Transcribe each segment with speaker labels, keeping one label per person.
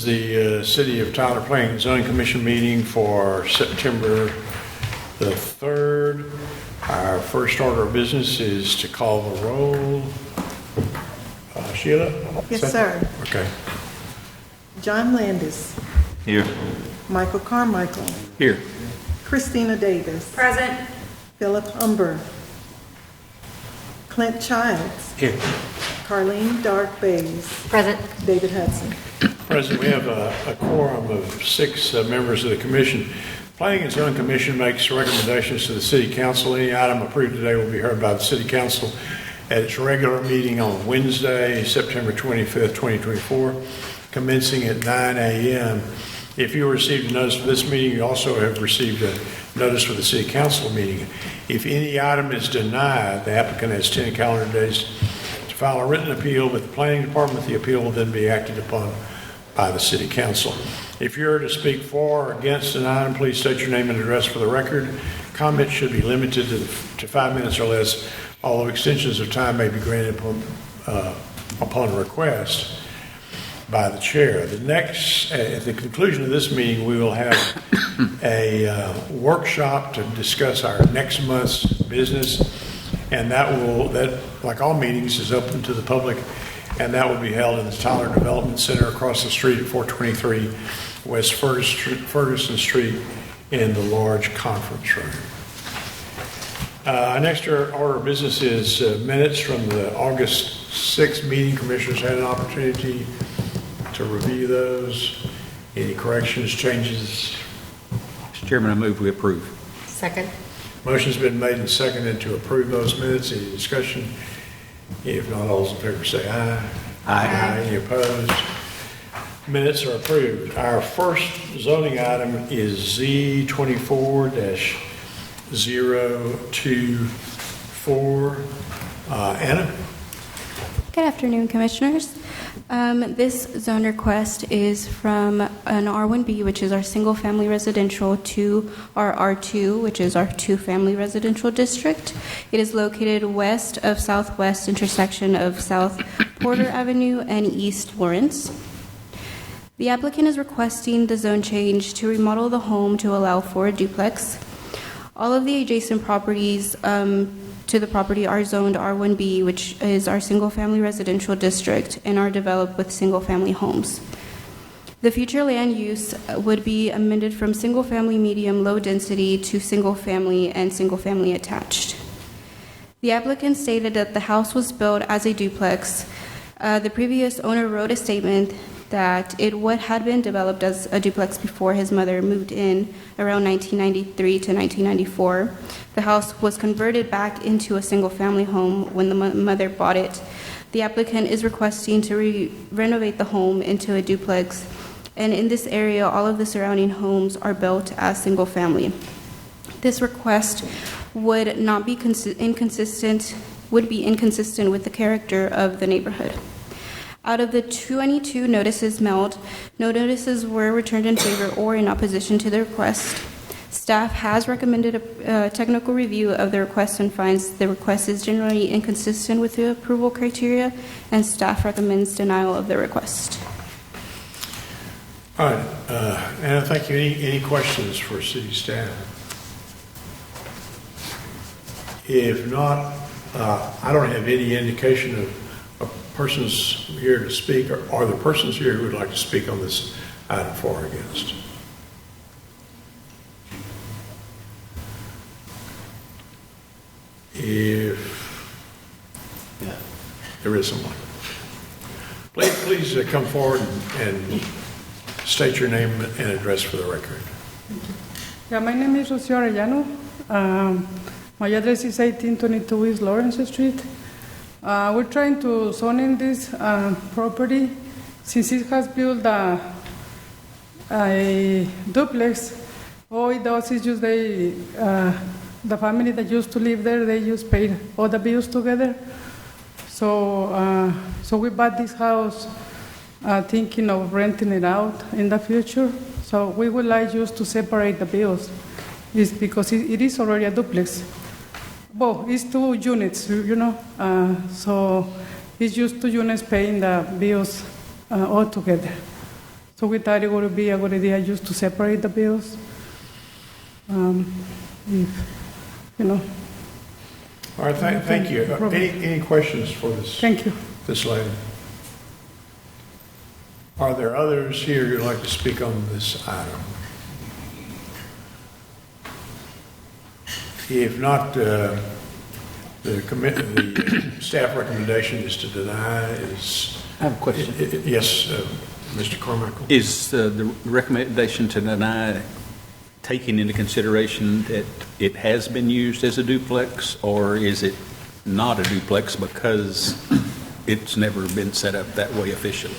Speaker 1: the City of Tyler Planning and Zoning Commission meeting for September the 3rd. Our first order of business is to call the roll. Sheila?
Speaker 2: Yes, sir.
Speaker 1: Okay.
Speaker 2: John Landis.
Speaker 3: Here.
Speaker 2: Michael Carmichael.
Speaker 3: Here.
Speaker 2: Christina Davis.
Speaker 4: Present.
Speaker 2: Philip Umber. Clint Childs.
Speaker 1: Here.
Speaker 2: Carlene Dark Bays.
Speaker 4: Present.
Speaker 2: David Hudson.
Speaker 1: President, we have a quorum of 6 members of the commission. Planning and Zoning Commission makes recommendations to the City Council. Any item approved today will be heard by the City Council at its regular meeting on Wednesday, September 25th, 2024, commencing at 9 a.m. If you received a notice for this meeting, you also have received a notice for the City Council meeting. If any item is denied, the applicant has 10 calendar days to file a written appeal with the Planning Department. The appeal will then be acted upon by the City Council. If you're to speak for or against an item, please state your name and address for the record. Comments should be limited to 5 minutes or less, although extensions of time may be granted upon request by the chair. At the conclusion of this meeting, we will have a workshop to discuss our next month's business, and that, like all meetings, is open to the public, and that will be held in the Tyler Development Center across the street at 423 West Ferguson Street in the large conference room. Our next order of business is minutes from the August 6th meeting. Commissioners had an opportunity to review those. Any corrections, changes?
Speaker 3: Mr. Chairman, I move we approve.
Speaker 4: Second.
Speaker 1: Motion's been made and seconded to approve those minutes. Any discussion? If not, all those in favor say aye.
Speaker 3: Aye.
Speaker 1: Any opposed? Minutes are approved. Our first zoning item is Z24-024. Anna?
Speaker 5: Good afternoon, Commissioners. This zone request is from an R1B, which is our single-family residential, to our R2, which is our two-family residential district. It is located west of southwest intersection of South Porter Avenue and East Lawrence. The applicant is requesting the zone change to remodel the home to allow for a duplex. All of the adjacent properties to the property are zoned R1B, which is our single-family residential district, and are developed with single-family homes. The future land use would be amended from single-family medium low density to single-family and single-family attached. The applicant stated that the house was built as a duplex. The previous owner wrote a statement that it had been developed as a duplex before his mother moved in around 1993 to 1994. The house was converted back into a single-family home when the mother bought it. The applicant is requesting to renovate the home into a duplex, and in this area, all of the surrounding homes are built as single-family. This request would not be inconsistent with the character of the neighborhood. Out of the 22 notices mailed, no notices were returned in favor or in opposition to the request. Staff has recommended a technical review of the request and finds the request is generally inconsistent with the approval criteria, and staff recommends denial of the request.
Speaker 1: All right, Anna, thank you. Any questions for city staff? If not, I don't have any indication of persons here to speak, or are there persons here who would like to speak on this item for or against? If there is someone, please come forward and state your name and address for the record.
Speaker 6: Yeah, my name is Rocio Arellano. My address is 1822 East Lawrence Street. We're trying to zone in this property since it has built a duplex. All it does is just the family that used to live there, they just paid all the bills together. So we bought this house thinking of renting it out in the future. So we would like just to separate the bills, because it is already a duplex. Well, it's 2 units, so it's just 2 units paying the bills all together. So we thought it would be a good idea just to separate the bills. If, you know,
Speaker 1: All right, thank you.
Speaker 6: No problem.
Speaker 1: Any questions for
Speaker 6: thank you.
Speaker 1: this lady? Are there others here who'd like to speak on this item? If not, the staff recommendation is to deny.
Speaker 3: I have a question.
Speaker 1: Yes, Mr. Carmichael?
Speaker 3: Is the recommendation to deny taking into consideration that it has been used as a duplex, or is it not a duplex because it's never been set up that way officially?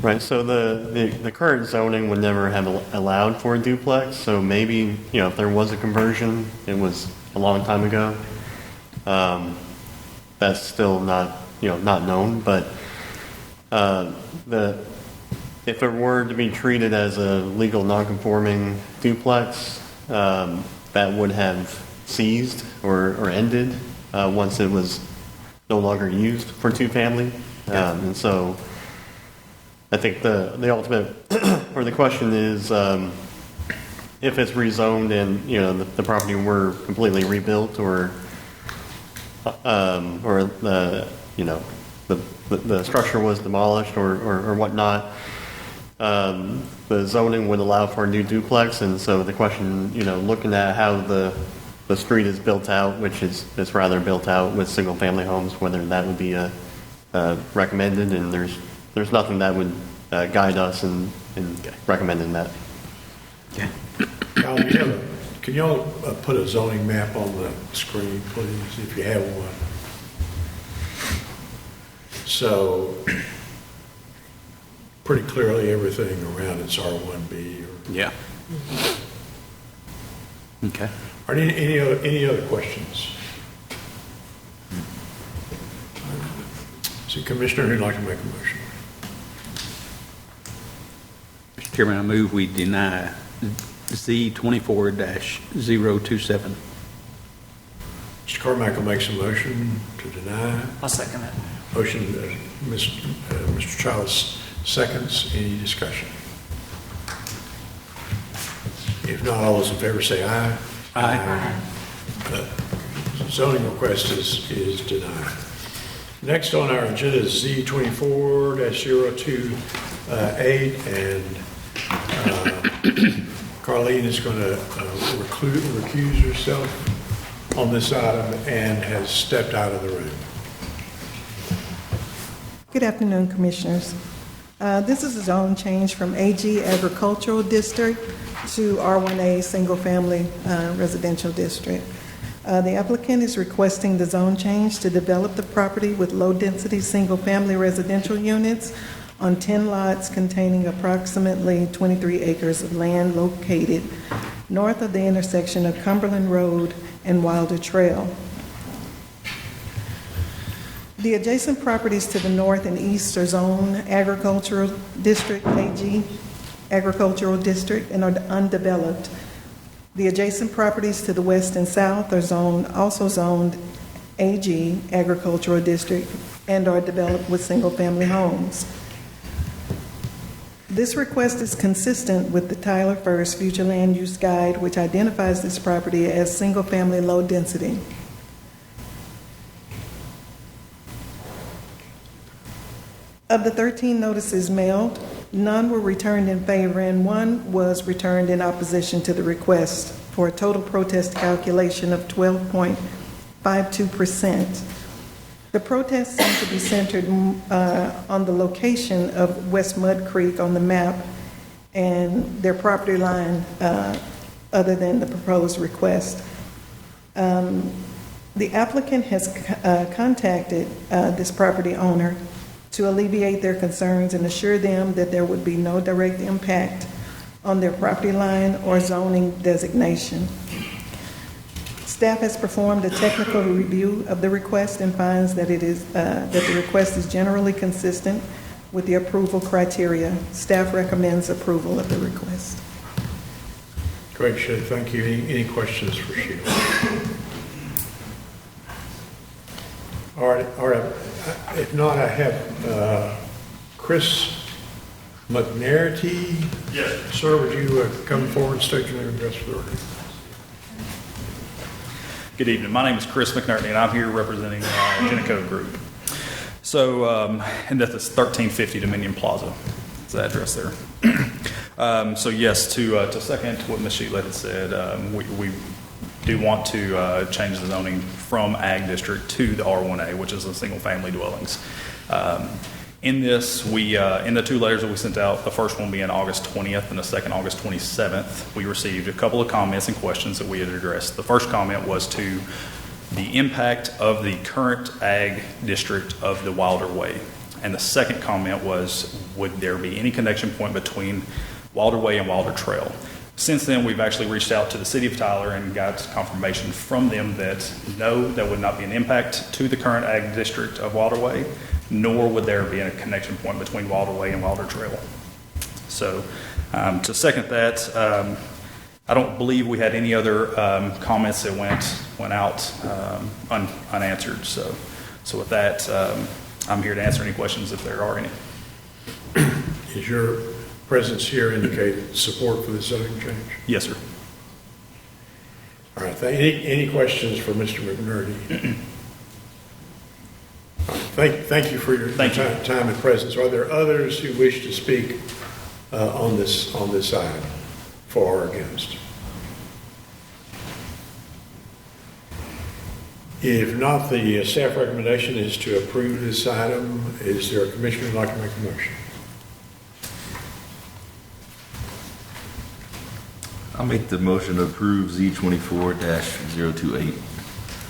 Speaker 4: Right, so the current zoning would never have allowed for a duplex, so maybe, if there was a conversion, it was a long time ago. That's still not known, but if it were to be treated as a legal non-conforming duplex, that would have ceased or ended once it was no longer used for two-family. And so I think the ultimate, or the question is, if it's rezoned and, the property were completely rebuilt or the structure was demolished or whatnot, the zoning would allow for a new duplex. And so the question, looking at how the street is built out, which is rather built out with single-family homes, whether that would be recommended, and there's nothing that would guide us in recommending that.
Speaker 3: Okay.
Speaker 1: Calvin, can y'all put a zoning map on the screen, please, if you have one? So, pretty clearly, everything around it's R1B.
Speaker 3: Yeah. Okay.
Speaker 1: Are there any other questions? So, Commissioner, who'd like to make a motion?
Speaker 3: Mr. Chairman, I move we deny Z24-027.
Speaker 1: Mr. Carmichael makes a motion to deny.
Speaker 7: I'll second that.
Speaker 1: Motion, Mr. Childs seconds. Any discussion? If not, all those in favor say aye.
Speaker 3: Aye.
Speaker 1: Zoning request is denied. Next on our agenda is Z24-028, and Carlene is going to recuse herself on this item and has stepped out of the room.
Speaker 2: Good afternoon, Commissioners. This is a zone change from AG Agricultural District to R1A Single Family Residential District. The applicant is requesting the zone change to develop the property with low-density single-family residential units on 10 lots containing approximately 23 acres of land located north of the intersection of Cumberland Road and Wilder Trail. The adjacent properties to the north and east are zoned Agricultural District, AG Agricultural District, and are undeveloped. The adjacent properties to the west and south are also zoned AG Agricultural District and are developed with single-family homes. This request is consistent with the Tyler First Future Land Use Guide, which identifies this property as single-family low density. Of the 13 notices mailed, none were returned in favor and one was returned in opposition to the request, for a total protest calculation of 12.52%. The protests seem to be centered on the location of West Mud Creek on the map and their property line other than the proposed request. The applicant has contacted this property owner to alleviate their concerns and assure them that there would be no direct impact on their property line or zoning designation. Staff has performed a technical review of the request and finds that that the request is generally consistent with the approval criteria. Staff recommends approval of the request.
Speaker 1: Great, Sheila. Thank you. Any questions for Sheila? All right. If not, I have Chris McNarity.
Speaker 7: Yes.
Speaker 1: Sir, would you come forward and state your name and address for the record?
Speaker 7: Good evening. My name is Chris McNartney, and I'm here representing Geneco Group. So, and that's 1350 Dominion Plaza. That's the address there. So yes, to second what Ms. Sheila had said, we do want to change the zoning from Ag District to the R1A, which is the single-family dwellings. In this, in the two letters that we sent out, the first one being August 20th and the second August 27th, we received a couple of comments and questions that we had addressed. The first comment was to the impact of the current Ag District of the Wilder Way. And the second comment was, would there be any connection point between Wilder Way and Wilder Trail? Since then, we've actually reached out to the City of Tyler and got confirmation from them that no, that would not be an impact to the current Ag District of Wilder Way, nor would there be a connection point between Wilder Way and Wilder Trail. So to second that, I don't believe we had any other comments that went out unanswered. So with that, I'm here to answer any questions if there are any.
Speaker 1: Is your presence here indicate support for the zoning change?
Speaker 7: Yes, sir.
Speaker 1: All right. Any questions for Mr. McNarty? Thank you for your time and presence. Are there others who wish to speak on this item, for or against? If not, the staff recommendation is to approve this item. Is there a commissioner who would like to make a motion?
Speaker 8: I'll make the motion to approve Z24-028.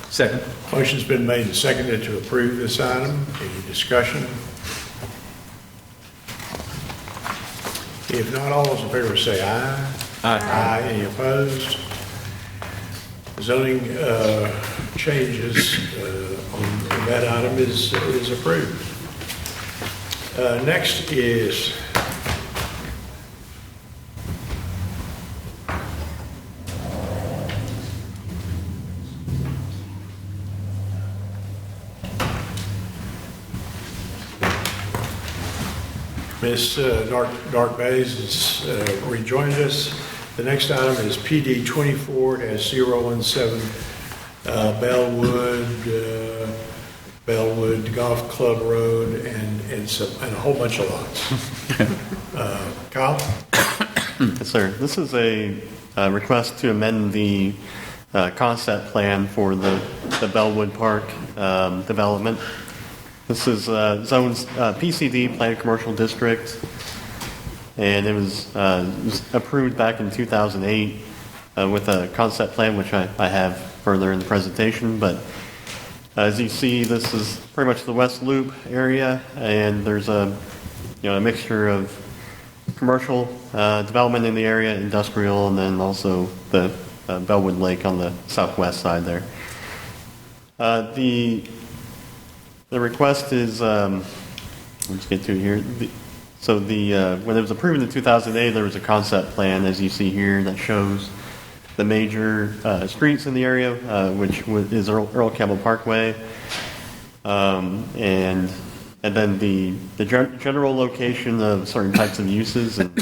Speaker 3: Second.
Speaker 1: Motion's been made and seconded to approve this item. Any discussion? If not, all those in favor say aye. Aye. Any opposed? Zoning changes on that item is approved. Next is Ms. Dark Bays has rejoined us. The next item is PD 24-017, Bellwood Golf Club Road, and a whole bunch of lots. Kyle?
Speaker 4: Yes, sir. This is a request to amend the concept plan for the Bellwood Park development. This is zones PCD, Planned Commercial District, and it was approved back in 2008 with a concept plan, which I have further in the presentation. But as you see, this is pretty much the West Loop area, and there's a mixture of commercial development in the area, industrial, and then also the Bellwood Lake on the southwest side there. The request is, let's get to it here. When it was approved in 2008, there was a concept plan, as you see here, that shows the major streets in the area, which is Earl Campbell Parkway, and then the general location of certain types of uses and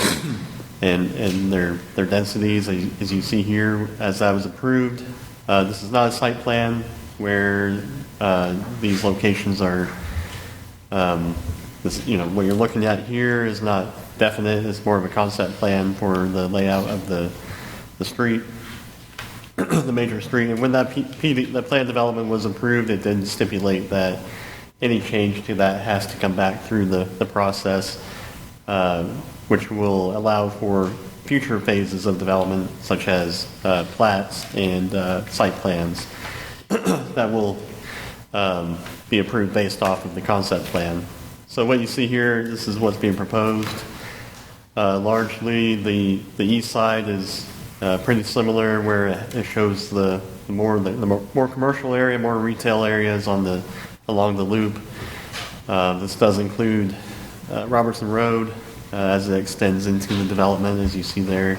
Speaker 4: their densities, as you see here, as that was approved. This is not a site plan where these locations are, what you're looking at here is not definite. It's more of a concept plan for the layout of the street, the major street. And when the plan development was approved, it did stipulate that any change to that has to come back through the process, which will allow for future phases of development, such as plats and site plans that will be approved based off of the concept plan. So what you see here, this is what's being proposed. Largely, the east side is pretty similar, where it shows the more commercial area, more retail areas along the loop. This does include Robertson Road as it extends into the development, as you see there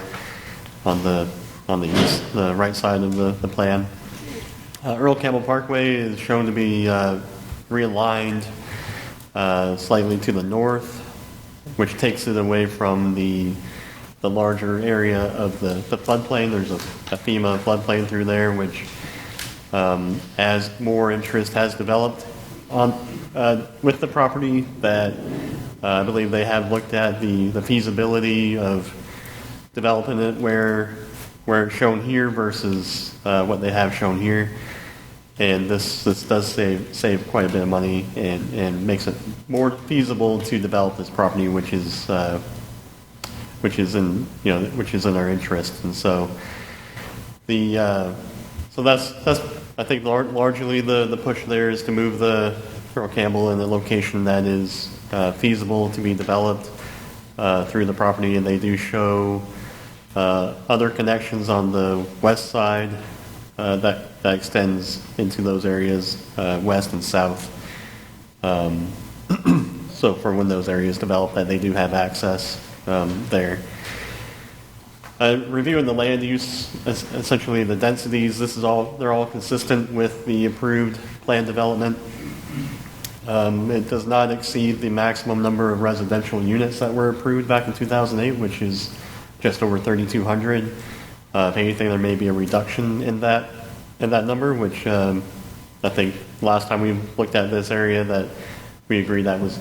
Speaker 4: on the right side of the plan. Earl Campbell Parkway is shown to be realigned slightly to the north which takes it away from the larger area of the floodplain. There's a FEMA floodplain through there, which as more interest has developed on with the property, that I believe they have looked at the feasibility of developing it where it's shown here versus what they have shown here. And this does save quite a bit of money and makes it more feasible to develop this property, which is in our interest. And so that's I think largely the push there is to move the Earl Campbell in the location that is feasible to be developed through the property, and they do show other connections on the west side that extends into those areas, west and south. So for when those areas develop, that they do have access there. Reviewing the land use, essentially the densities, they're all consistent with the approved plan development. It does not exceed the maximum number of residential units that were approved back in 2008, which is just over 3,200. If anything, there may be a reduction in that number, which I think last time we looked at this area that we agreed that was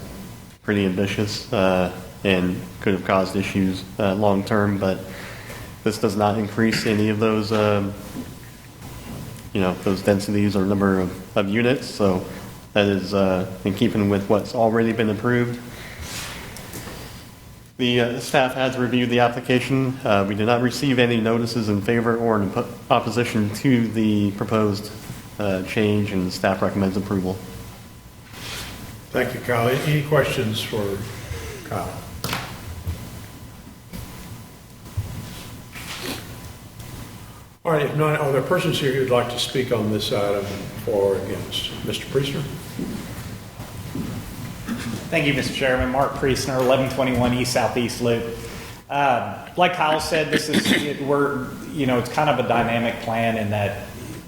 Speaker 4: pretty ambitious and could have caused issues long term, but this does not increase any of those those densities or number of units, so that is in keeping with what's already been approved. The staff has reviewed the application. We did not receive any notices in favor or in opposition to the proposed change, and staff recommends approval.
Speaker 1: Thank you, Kyle. Any questions for Kyle? All right, if not, are there persons here who'd like to speak on this item for or against? Mr. Priestner?
Speaker 9: Thank you, Mr. Chairman. Mark Priestner, 1121 East Southeast Loop. Like Kyle said, this is it's kind of a dynamic plan in that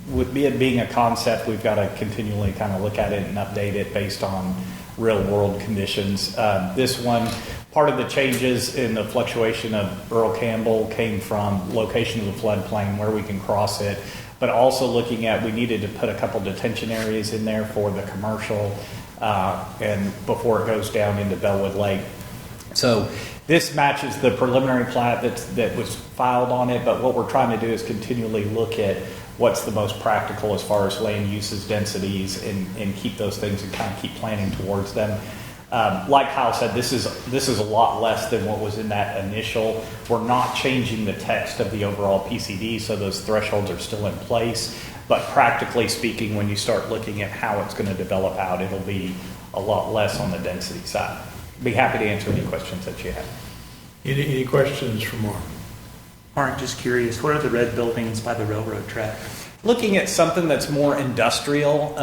Speaker 9: with it being a concept, we've got to continually kind of look at it and update it based on real world conditions. This one, part of the changes in the fluctuation of Earl Campbell came from location of the floodplain where we can cross it, but also looking at we needed to put a couple detention areas in there for the commercial and before it goes down into Bellwood Lake. So this matches the preliminary plat that was filed on it, but what we're trying to do is continually look at what's the most practical as far as land uses, densities, and keep those things and kind of keep planning towards them. Like Kyle said, this is a lot less than what was in that initial. We're not changing the text of the overall PCD, so those thresholds are still in place. But practically speaking, when you start looking at how it's going to develop out, it'll be a lot less on the density side. Be happy to answer any questions that you have.
Speaker 1: Any questions for Mark?
Speaker 10: Mark, just curious, what are the red buildings by the railroad track?
Speaker 9: Looking at something that's more industrial,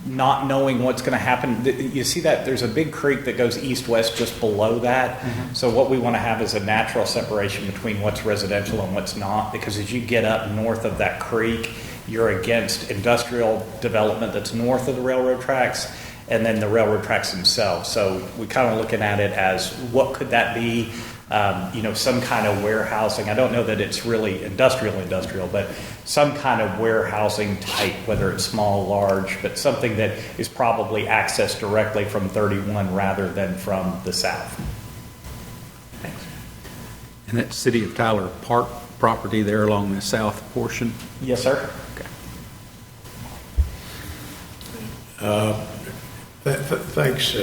Speaker 9: not knowing what's going to happen. You see that there's a big creek that goes east-west just below that. Mm-hmm. So what we want to have is a natural separation between what's residential and what's not, because as you get up north of that creek, you're against industrial development that's north of the railroad tracks and then the railroad tracks themselves. So we're kind of looking at it as what could that be? Some kind of warehousing. I don't know that it's really industrial, but some kind of warehousing type, whether it's small, large, but something that is probably accessed directly from 31 rather than from the south.
Speaker 10: Thanks.
Speaker 3: And that City of Tyler Park property there along the south portion?
Speaker 9: Yes, sir.
Speaker 1: Thanks,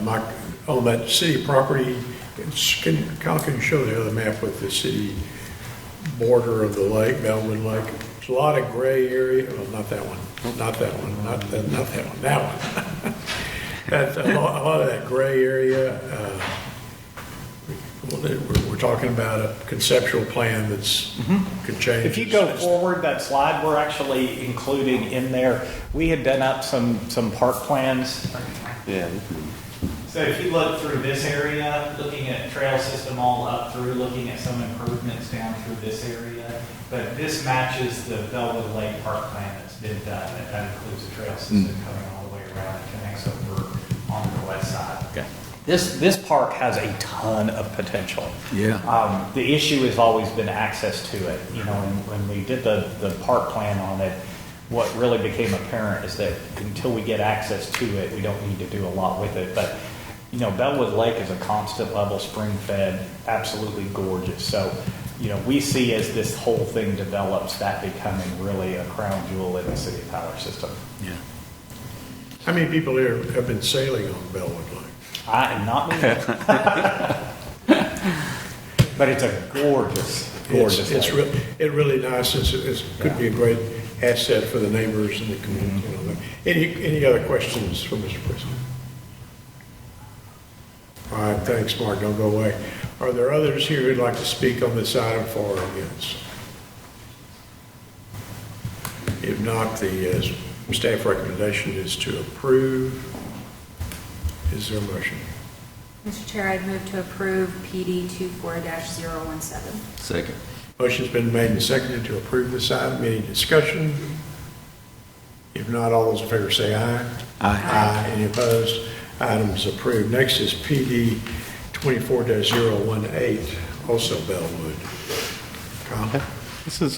Speaker 1: Mike. On that city property, Kyle, can you show the other map with the city border of the lake, Bellwood Lake? There's a lot of gray area. Well, not that one. Not that one. Not that one. That one. That's a lot of that gray area. We're talking about a conceptual plan that's could change.
Speaker 9: If you go forward that slide, we're actually including in there. We had done up some park plans.
Speaker 4: Yeah.
Speaker 9: So if you look through this area, looking at trail system all up through, looking at some improvements down through this area, but this matches the Bellwood Lake Park plan that's been done. That includes a trail system coming all the way around and connects over on the west side.
Speaker 3: Okay.
Speaker 9: This park has a ton of potential.
Speaker 3: Yeah.
Speaker 9: The issue has always been access to it. You know, when we did the park plan on it, what really became apparent is that until we get access to it, we don't need to do a lot with it. But, you know, Bellwood Lake is a constant level, spring fed, absolutely gorgeous. So, you know, we see as this whole thing develops, that becoming really a crown jewel in the city of Tyler system.
Speaker 3: Yeah.
Speaker 1: How many people here have been sailing on Bellwood Lake?
Speaker 9: Not me. But it's a gorgeous
Speaker 1: It's
Speaker 9: lake.
Speaker 1: really nice. It could be a great asset for the neighbors and the community. You know. Any other questions for Mr. President? All right, thanks, Mark. Don't go away. Are there others here who'd like to speak on this item for or against? If not, the staff recommendation is to approve. Is there a motion?
Speaker 11: Mr. Chair, I'd move to approve PD 24-017.
Speaker 8: Second.
Speaker 1: Motion's been made and seconded to approve this item. Any discussion? If not, all those in favor say aye. Aye. Any opposed? Item's approved. Next is PD 24-018, also Bellwood. Kyle?
Speaker 4: This is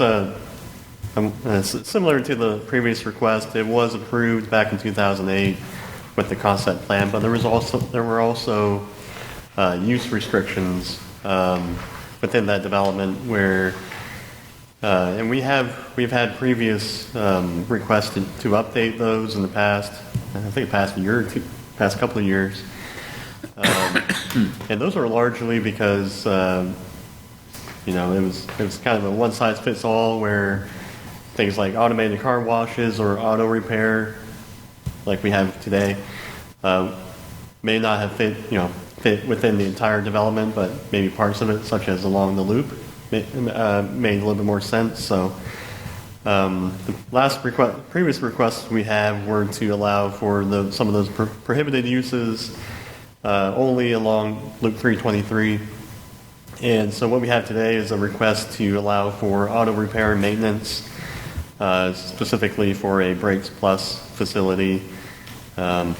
Speaker 4: similar to the previous request. It was approved back in 2008 with the concept plan, but there were also use restrictions within that development where, and we've had previous requests to update those in the past. I think the past year or two, past couple of years, and those are largely because you know it was kind of a one size fits all where things like automated car washes or auto repair, like we have today, may not have fit within the entire development, but maybe parts of it, such as along the loop, made a little bit more sense. So the previous requests we have were to allow for some of those prohibited uses only along Loop 323. And so what we have today is a request to allow for auto repair and maintenance, specifically for a Brakes Plus facility. We'll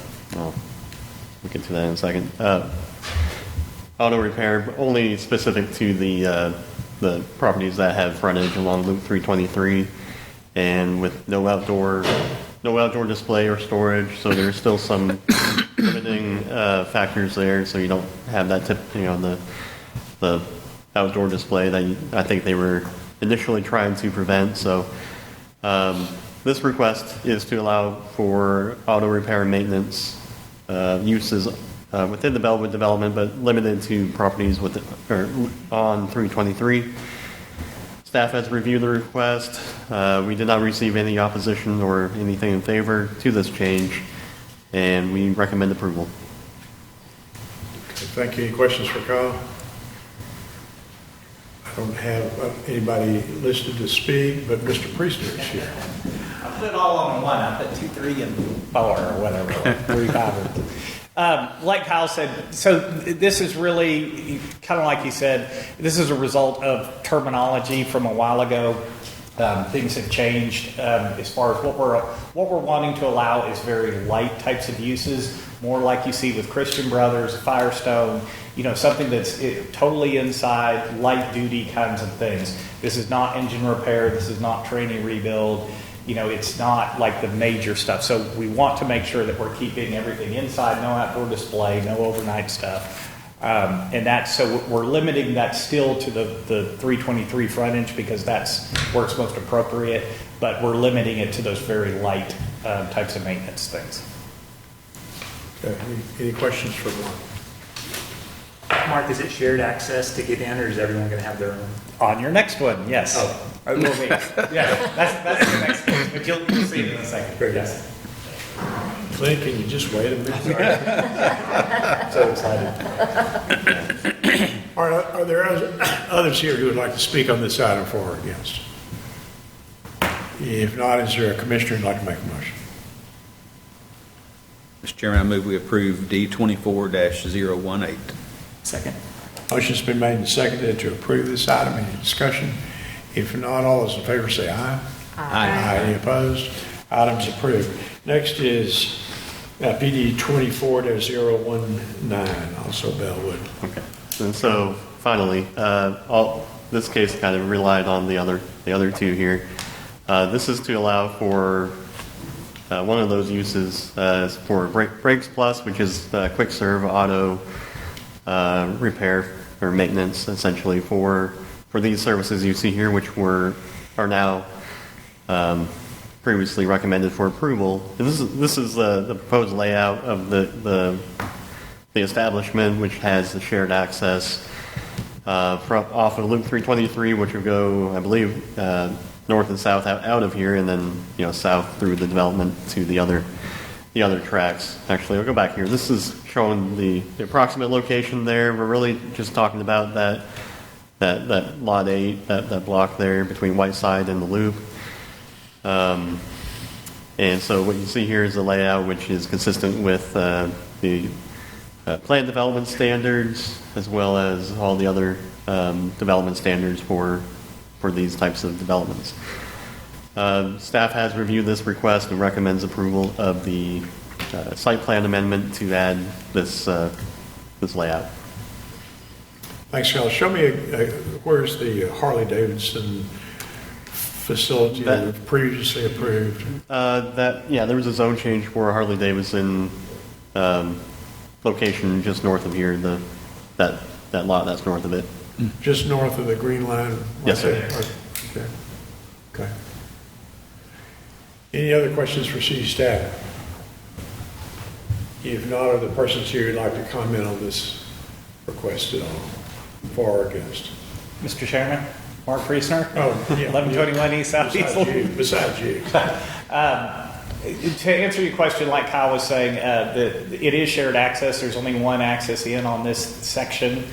Speaker 4: get to that in a second. Auto repair only specific to the properties that have frontage along Loop 323, and with no outdoor display or storage. So there's still some limiting factors there. So you don't have that the outdoor display that I think they were initially trying to prevent. So this request is to allow for auto repair and maintenance uses within the Bellwood development, but limited to properties on 323. Staff has reviewed the request. We did not receive any opposition or anything in favor to this change, and we recommend approval.
Speaker 1: Okay, thank you. Any questions for Kyle? I don't have anybody listed to speak, but Mr. Priestner is here.
Speaker 9: I put it all on one. I put 2, 3, and 4 or whatever. 3, 5. Like Kyle said, so this is really kind of like he said, this is a result of terminology from a while ago. Things have changed as far as what we're wanting to allow is very light types of uses, more like you see with Christian Brothers, Firestone, something that's totally inside, light duty kinds of things. This is not engine repair. This is not training rebuild. It's not like the major stuff. So we want to make sure that we're keeping everything inside, no outdoor display, no overnight stuff. And that's, so we're limiting that still to the 323 frontage because that's where it's most appropriate, but we're limiting it to those very light types of maintenance things.
Speaker 1: Okay. Any questions for Mark?
Speaker 10: Mark, is it shared access to get in, or is everyone going to have their own?
Speaker 9: On your next one, yes.
Speaker 10: Oh.
Speaker 9: It will be. Yeah, that's the next one, but you'll see it in a second.
Speaker 10: Very
Speaker 9: Yes.
Speaker 1: Clint, can you just wait a minute?
Speaker 10: So excited.
Speaker 1: Are there others here who would like to speak on this item for or against? If not, is there a commissioner who'd like to make a motion?
Speaker 3: Mr. Chairman, I move we approve D 24-018.
Speaker 10: Second.
Speaker 1: Motion's been made and seconded to approve this item. Any discussion? If not, all those in favor say aye. Aye. Any opposed? Item's approved. Next is PD 24-019, also Bellwood.
Speaker 4: Okay. And so finally, this case kind of relied on the other two here. This is to allow for one of those uses for Brakes Plus, which is quick serve auto repair or maintenance, essentially for these services you see here, which are now previously recommended for approval. And this is the proposed layout of the establishment, which has the shared access off of Loop 323, which will go, I believe, north and south out of here, and then south through the development to the other tracks. Actually, I'll go back here. This is showing the approximate location there. We're really just talking about that lot 8, that block there between Whiteside and the Loop. And so what you see here is the layout, which is consistent with the plan development standards, as well as all the other development standards for these types of developments. Staff has reviewed this request and recommends approval of the site plan amendment to add this layout.
Speaker 1: Thanks, Scott. Show me where's the Harley Davidson facility that was previously approved?
Speaker 4: There was a zone change for Harley Davidson location just north of here. That lot that's north of it.
Speaker 1: Just north of the green line?
Speaker 4: Yes, sir.
Speaker 1: Okay. Any other questions for city staff? If not, are the persons here who'd like to comment on this request at all, for or against?
Speaker 9: Mr. Chairman, Mark Priestner.
Speaker 1: Oh, yeah.
Speaker 9: 1121 East Southeast.
Speaker 1: Besides you.
Speaker 9: To answer your question, like Kyle was saying, it is shared access. There's only one access in on this section,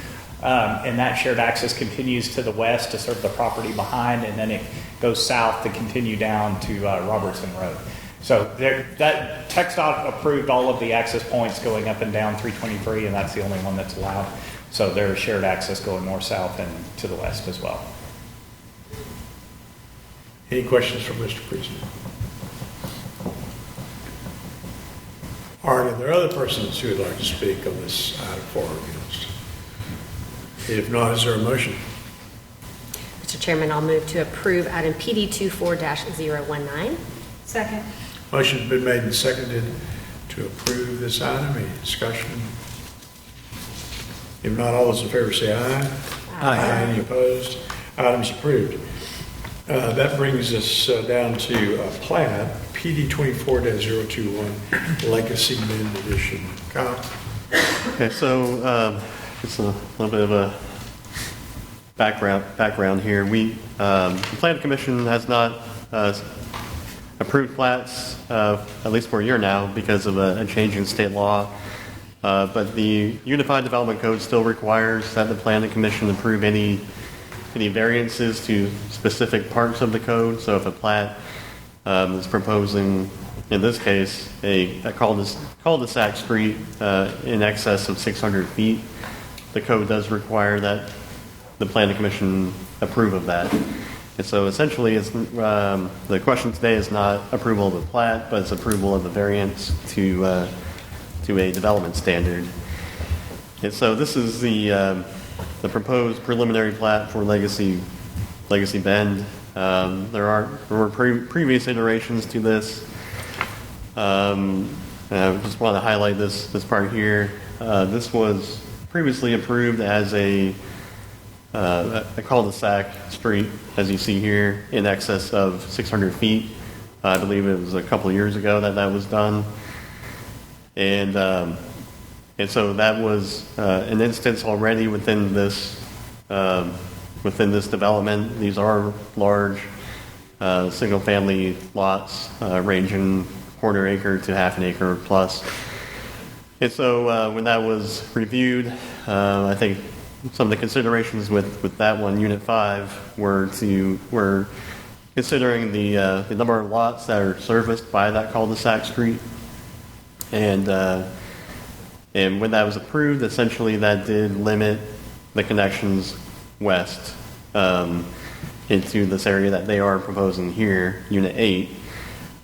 Speaker 9: and that shared access continues to the west to serve the property behind, and then it goes south to continue down to Robertson Road. So that TxDOT approved all of the access points going up and down 323, and that's the only one that's allowed. So there's shared access going north-south and to the west as well.
Speaker 1: Any questions from Mr. Priestner? All right, are there other persons who would like to speak on this item for or against? If not, is there a motion?
Speaker 12: Mr. Chairman, I'll move to approve item PD 24-019.
Speaker 11: Second.
Speaker 1: Motion's been made and seconded to approve this item. Any discussion? If not, all those in favor say aye. Aye. Any opposed? Item's approved. That brings us down to plat, PD 24-021, Legacy Bend Edition. Kyle?
Speaker 4: Okay, so just a little bit of a background here. The Planning Commission has not approved plats, at least for a year now, because of a change in state law. But the Unified Development Code still requires that the Planning Commission approve any variances to specific parts of the code. So if a plat is proposing, in this case, a cul-de-sac street in excess of 600 feet, the code does require that the Planning Commission approve of that. And so essentially, the question today is not approval of the plat, but it's approval of the variance to a development standard. And so this is the proposed preliminary plat for Legacy Bend. There were previous iterations to this. I just want to highlight this part here. This was previously approved as a cul-de-sac street, as you see here, in excess of 600 feet. I believe it was a couple of years ago that was done. And so that was an instance already within this development. These are large single-family lots ranging quarter acre to half an acre plus. And so when that was reviewed, I think some of the considerations with that one, Unit 5, were considering the number of lots that are serviced by that cul-de-sac street. And when that was approved, essentially that did limit the connections west into this area that they are proposing here, Unit 8.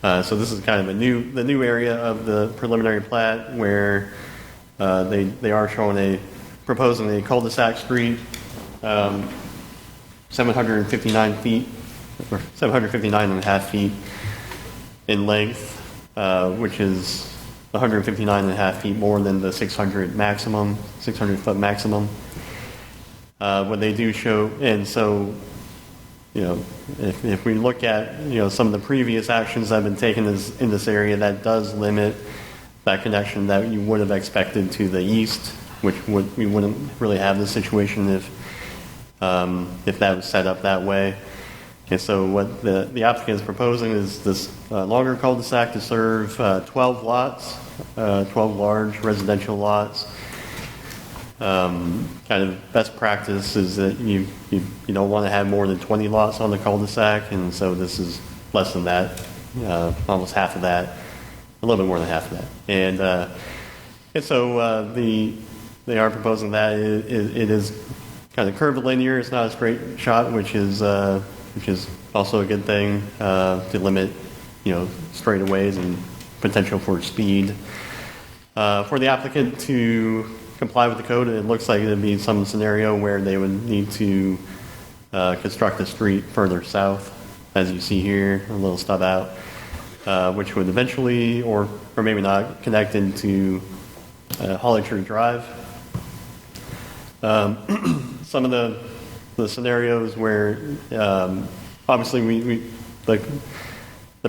Speaker 4: So this is kind of the new area of the preliminary plat where they are proposing a cul-de-sac street, 759 feet, or 759 and a half feet in length, which is 159 and a half feet more than the 600 foot maximum. What they do show, and so, if we look at, some of the previous actions that have been taken in this area, that does limit that connection that you would have expected to the east, which we wouldn't really have this situation if that was set up that way. And so what the applicant is proposing is this longer cul-de-sac to serve 12 lots, 12 large residential lots. Kind of best practice is that you don't want to have more than 20 lots on the cul-de-sac, and so this is less than that, almost half of that, a little bit more than half of that. And so they are proposing that it is kind of curvilinear. It's not a straight shot, which is also a good thing to limit, straightaways and potential for speed. For the applicant to comply with the code, it looks like it would be some scenario where they would need to construct a street further south, as you see here, a little stub out, which would eventually, or maybe not, connect into Holly Tree Drive. Some of the scenarios where obviously the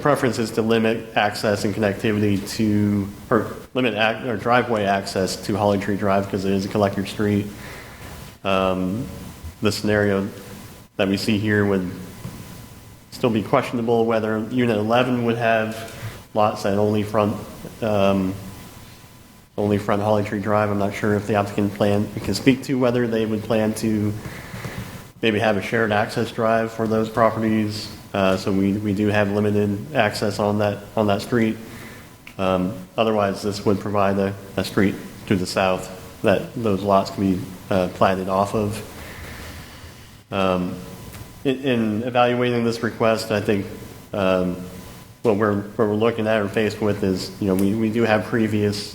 Speaker 4: preference is to limit access and connectivity to, or limit or driveway access to Holly Tree Drive because it is a collector street. The scenario that we see here would still be questionable whether Unit 11 would have lots that only front Holly Tree Drive. I'm not sure if the applicant can speak to whether they would plan to maybe have a shared access drive for those properties. So we do have limited access on that street. Otherwise, this would provide a street to the south that those lots can be platted off of. In evaluating this request, I think what we're looking at or faced with is, we do have previous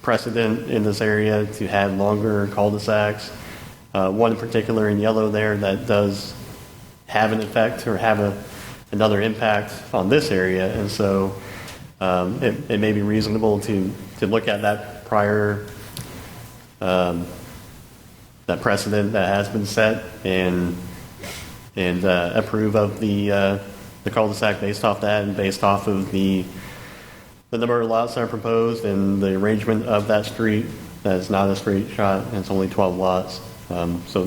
Speaker 4: precedent in this area to have longer cul-de-sacs. One in particular in yellow there that does have an effect or have another impact on this area, and so it may be reasonable to look at that prior that precedent that has been set and approve of the cul-de-sac based off that and based off of the number of lots that are proposed and the arrangement of that street. That is not a straight shot, and it's only 12 lots. So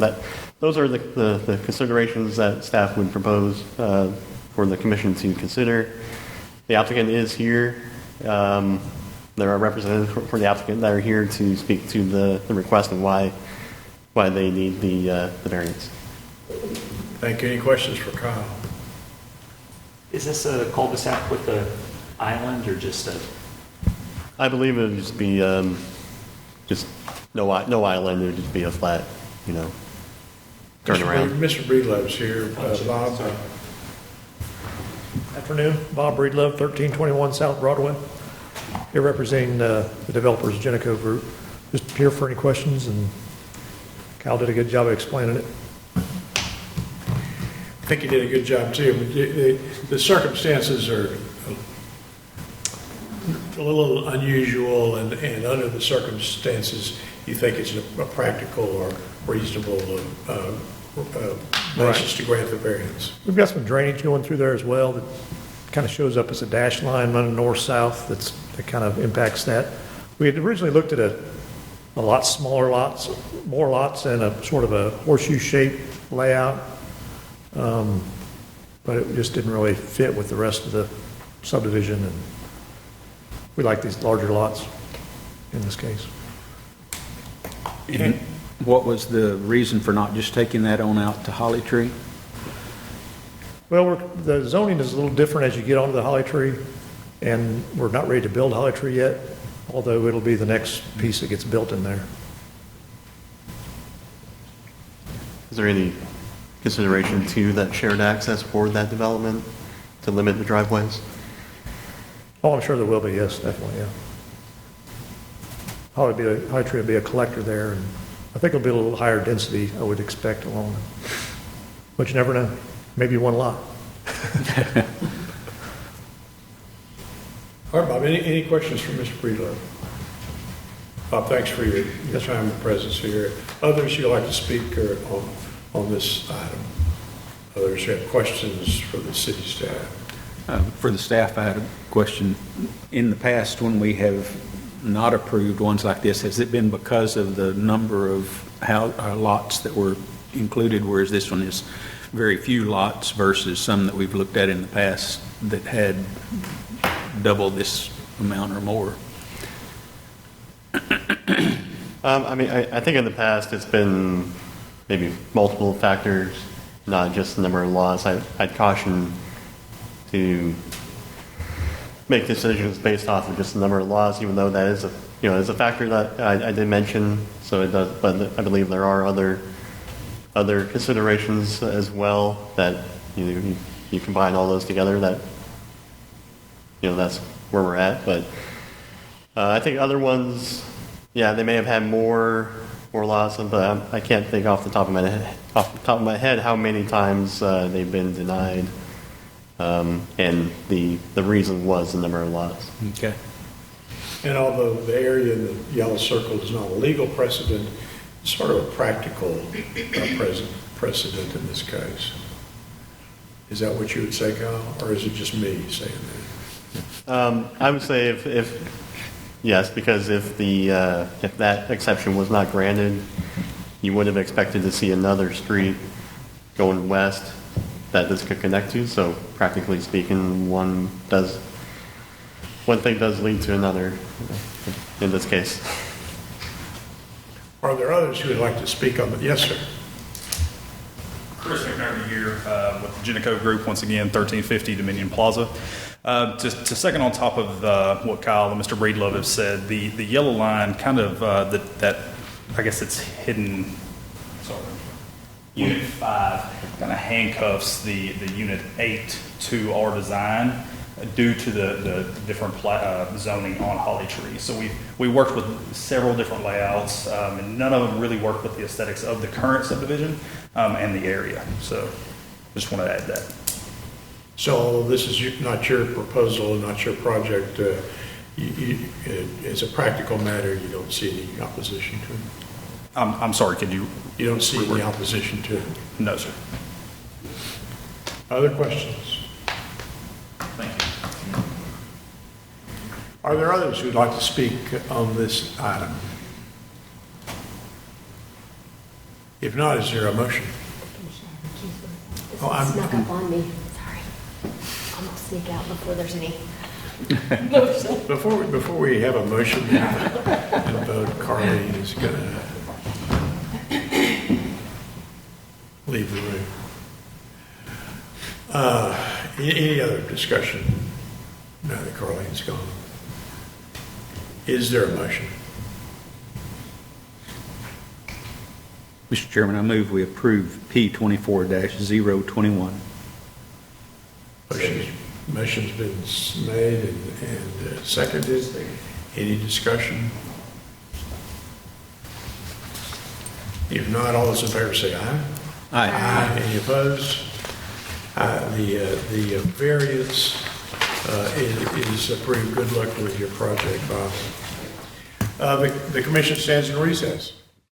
Speaker 4: those are the considerations that staff would propose for the commission to consider. The applicant is here. There are representatives for the applicant that are here to speak to the request and why they need the variance.
Speaker 1: Thank you. Any questions for Kyle?
Speaker 10: Is this a cul-de-sac with the island or just a?
Speaker 4: I believe it would just be just no island. It would just be a flat, turn around.
Speaker 1: Mr. Breedlove's here. Bob.
Speaker 13: Afternoon, Bob Breedlove, 1321 South Broadway. Here representing the developers Geneco Group. Just here for any questions, and Kyle did a good job of explaining it.
Speaker 1: I think you did a good job too. The circumstances are a little unusual, and under the circumstances, you think it's a practical or reasonable basis to grant the variance.
Speaker 13: We've got some drainage going through there as well that kind of shows up as a dash line running north-south that kind of impacts that. We had originally looked at a lot smaller lots, more lots, and a sort of a horseshoe-shaped layout, but it just didn't really fit with the rest of the subdivision, and we like these larger lots in this case.
Speaker 3: And what was the reason for not just taking that on out to Holly Tree?
Speaker 13: Well, the zoning is a little different as you get onto the Holly Tree, and we're not ready to build Holly Tree yet, although it'll be the next piece that gets built in there.
Speaker 4: Is there any consideration to that shared access for that development to limit the driveways?
Speaker 13: Oh, I'm sure there will be, yes, definitely, yeah. Holly Tree will be a collector there, and I think it'll be a little higher density, I would expect, along, but you never know, maybe one lot.
Speaker 1: All right, Bob, any questions for Mr. Breedlove? Bob, thanks for your time and presence here. Others you'd like to speak on this item? Others who have questions for the city staff?
Speaker 3: For the staff, I had a question. In the past, when we have not approved ones like this, has it been because of the number of lots that were included, whereas this one is very few lots versus some that we've looked at in the past that had double this amount or more?
Speaker 4: I think in the past it's been maybe multiple factors, not just the number of lots. I'd caution to make decisions based off of just the number of lots, even though that is a factor that I did mention. So it does, but I believe there are other considerations as well that you combine all those together. That that's where we're at. But I think other ones, yeah, they may have had more lots, but I can't think off the top of my head how many times they've been denied. And the reason was the number of lots.
Speaker 3: Okay.
Speaker 1: And although the area in the yellow circle is not a legal precedent, it's sort of a practical precedent in this case. Is that what you would say, Kyle, or is it just me saying that?
Speaker 4: I would say if yes, because if that exception was not granted, you would have expected to see another street going west that this could connect to. So practically speaking, one thing does lead to another in this case.
Speaker 1: Are there others who would like to speak on it? Yes, sir.
Speaker 7: Chris McNerney here with the Genico Group, once again, 1350 Dominion Plaza. To second on top of what Kyle and Mr. Breedlove have said, the yellow line kind of, that I guess it's hidden, sorry, Unit 5 kind of handcuffs the Unit 8 to our design due to the different zoning on Holly Tree. So we worked with several different layouts, and none of them really worked with the aesthetics of the current subdivision and the area. So just wanted to add that.
Speaker 1: So this is not your proposal and not your project. As a practical matter, you don't see any opposition to it?
Speaker 7: I'm sorry, could you?
Speaker 1: You don't see any opposition to it?
Speaker 7: No, sir.
Speaker 1: Other questions?
Speaker 7: Thank you.
Speaker 1: Are there others who'd like to speak on this item? If not, is there a motion?
Speaker 12: Oh, snuck up on me. Sorry. I'm gonna sneak out before there's any motion.
Speaker 1: Before we have a motion and a vote, Carleen is going to leave the room. Any other discussion now that Carleen's gone? Is there a motion?
Speaker 3: Mr. Chairman, I move we approve P24-021.
Speaker 1: Motion's been made and seconded. Any discussion? If not, all those in favor say aye.
Speaker 3: Aye.
Speaker 1: Any opposed? The variance is approved. Good luck with your project, Bob. The commission stands in recess.